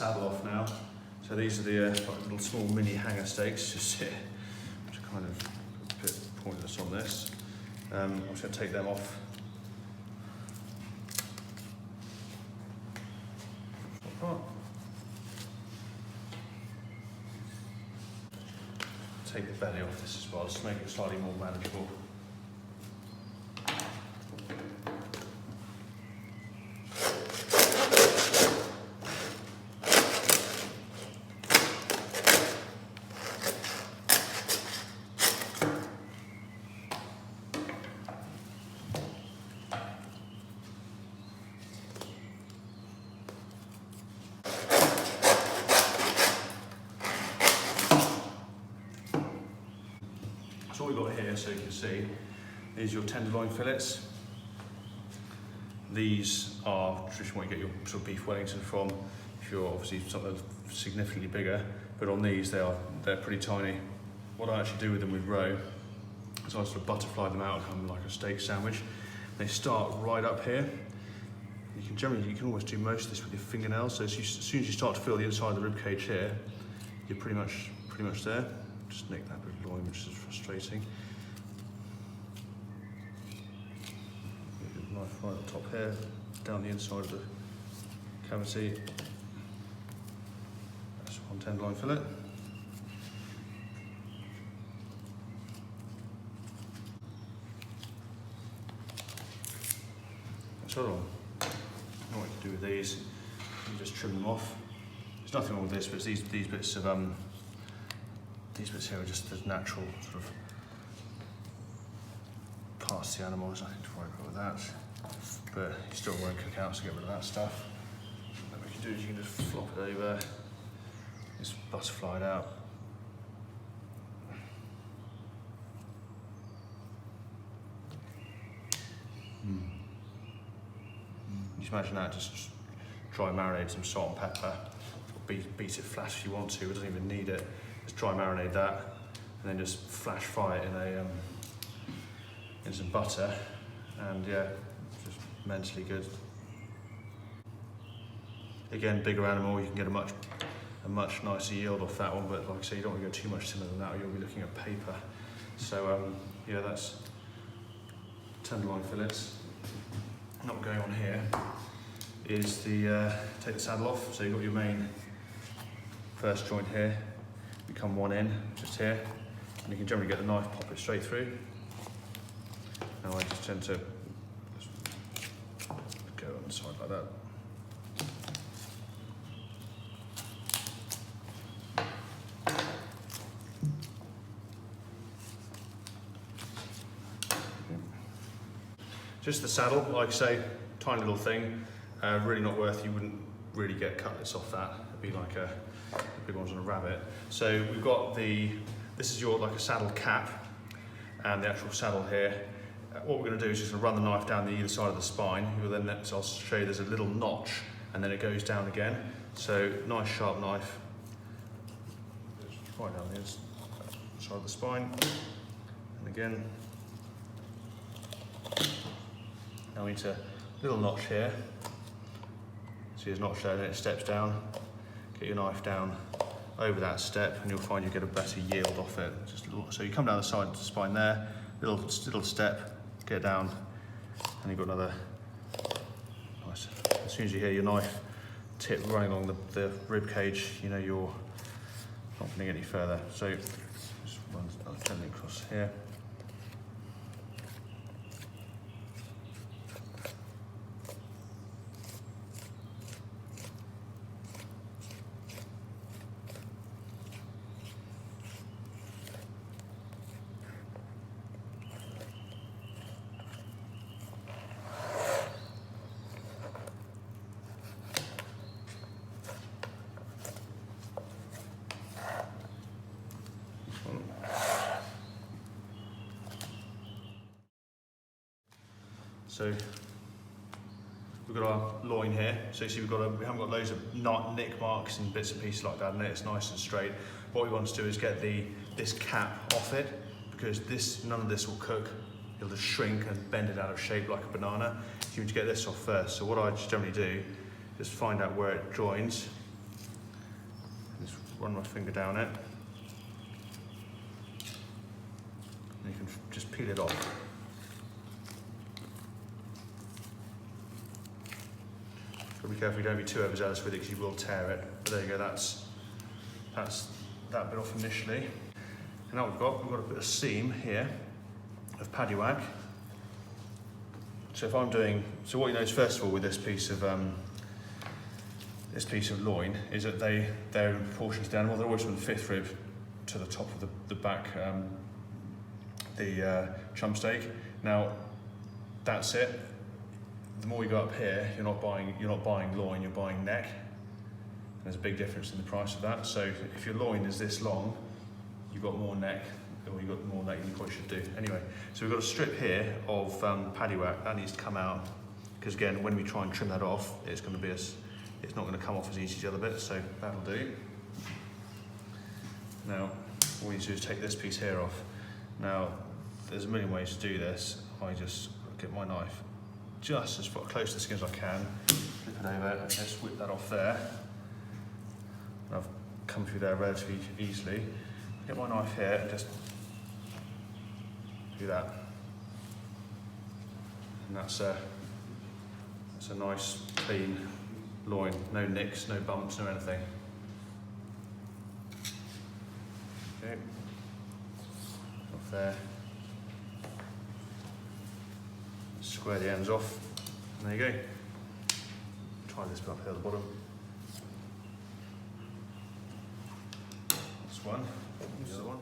saddle off now. So these are the like little small mini hanger steaks just here, which are kind of a bit pointless on this. I'm just going to take them off. Take the belly off this as well, just to make it slightly more manageable. So what we've got here, so you can see, is your tenderloin fillets. These are traditionally what you get your sort of beef Wellington from, if you're obviously something significantly bigger, but on these they're pretty tiny. What I actually do with them with Roe is I sort of butterfly them out and have them like a steak sandwich. They start right up here. You can almost do most of this with your fingernails, so as soon as you start to feel the inside of the rib cage here, you're pretty much there. Just nick that bit of loin, which is frustrating. Get the knife right at the top here, down the inside of the cavity. That's one tenderloin fillet. That's all. What you can do with these, you just trim them off. There's nothing wrong with this, but it's these bits of these bits here are just the natural sort of parts of the animal. There's nothing to worry about with that. But you still won't cook out, so get rid of that stuff. What you can do is you can just flop it over, just butterfly it out. Just imagine that, just dry marinate some salt and pepper, beat it flat if you want to, it doesn't even need it. Just dry marinate that, and then just flash fry it in some butter, and yeah, just mentally good. Again, bigger animal, you can get a much nicer yield off that one, but like I say, you don't want to go too much thinner than that, or you'll be looking at paper. So yeah, that's tenderloin fillets. And what we're going on here is take the saddle off. So you've got your main first joint here. You come one in, just here, and you can generally get the knife, pop it straight through. Now I just tend to just go on the side like that. Just the saddle, like I say, tiny little thing, really not worth, you wouldn't really get cutlets off that. It'd be like the big ones on a rabbit. So we've got this is your like a saddle cap and the actual saddle here. What we're going to do is just run the knife down either side of the spine. You'll then, so I'll show you there's a little notch and then it goes down again. So nice sharp knife, right down the side of the spine, and again. Now we need a little notch here. See there's a notch there, and then it steps down. Get your knife down over that step, and you'll find you get a better yield off it. Just a little, so you come down the side of the spine there, little step, get down, and you've got another nice. As soon as you hear your knife tip running along the rib cage, you know you're not going to get any further. So just run gently across here. So we've got our loin here. So you see we haven't got loads of nick marks and bits and pieces like that in it. It's nice and straight. What we want to do is get this cap off it, because none of this will cook. It'll just shrink and bend it out of shape like a banana. So you need to get this off first. So what I just generally do is find out where it joins, run my finger down it. And you can just peel it off. Be careful you don't be too overzealous with it because you will tear it. But there you go, that's that bit off initially. And now we've got a bit of seam here of paddywhack. So if I'm doing, so what you notice first of all with this piece of loin is that they're in proportion to the animal. They're always from the fifth rib to the top of the back, the chump steak. Now that's it. The more you go up here, you're not buying loin, you're buying neck. There's a big difference in the price of that. So if your loin is this long, you've got more neck, or you've got more neck than you probably should do. Anyway, so we've got a strip here of paddywhack that needs to come out, because again, when we try and trim that off, it's not going to come off as easy as the other bit. So that'll do. Now, all you do is take this piece here off. Now, there's a million ways to do this. I just get my knife just as close to the skin as I can, flip it over and just whip that off there. And I've come through there relatively easily. Get my knife here and just do that. And that's a nice clean loin, no nicks, no bumps, no anything. Okay, off there. Square the ends off, and there you go. Try this bit up here at the bottom. That's one, this is the one.